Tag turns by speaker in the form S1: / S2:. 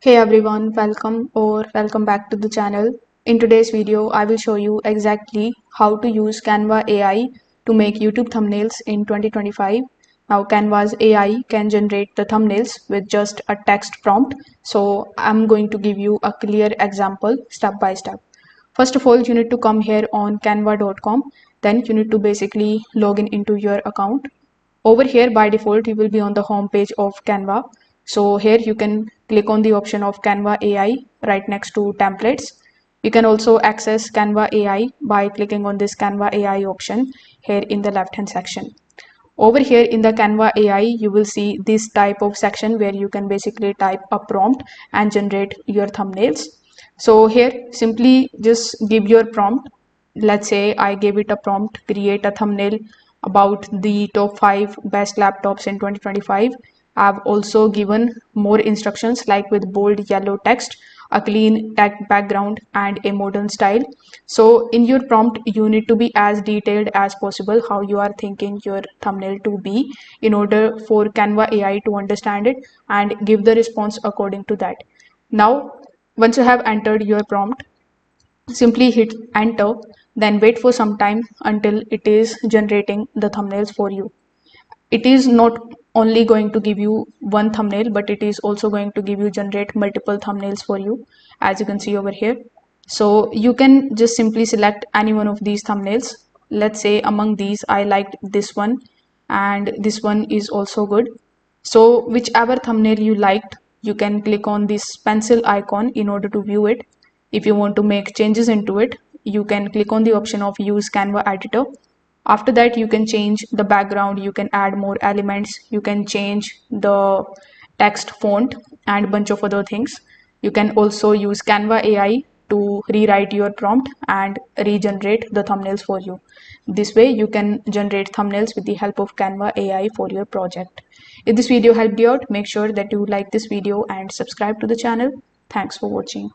S1: Hey everyone, welcome back to the channel. In today's video, I will show you exactly how to use Canva AI to make YouTube thumbnails in 2025. Now, Canva's AI can generate the thumbnails with just a text prompt. So I'm going to give you a clear example step by step. First of all, you need to come here on canva.com. Then you need to basically log in into your account. Over here, by default, you will be on the home page of Canva. So here you can click on the option of Canva AI right next to templates. You can also access Canva AI by clicking on this Canva AI option here in the left hand section. Over here in the Canva AI, you will see this type of section where you can basically type a prompt and generate your thumbnails. So here simply just give your prompt. Let's say I gave it a prompt, create a thumbnail about the top 5 best laptops in 2025. I've also given more instructions like with bold yellow text, a clean tech background, and a modern style. So in your prompt, you need to be as detailed as possible how you are thinking your thumbnail to be in order for Canva AI to understand it and give the response according to that. Now, once you have entered your prompt, simply hit enter, then wait for some time until it is generating the thumbnails for you. It is not only going to give you one thumbnail, but it is also going to give you generate multiple thumbnails for you, as you can see over here. So you can just simply select any one of these thumbnails. Let's say among these I liked this one and this one is also good. So whichever thumbnail you liked, you can click on this pencil icon in order to view it. If you want to make changes into it, you can click on the option of use Canva editor. After that, you can change the background, you can add more elements, you can change the text font and bunch of other things. You can also use Canva AI to rewrite your prompt and regenerate the thumbnails for you. This way you can generate thumbnails with the help of Canva AI for your project. If this video helped you out, make sure that you like this video and subscribe to the channel. Thanks for watching.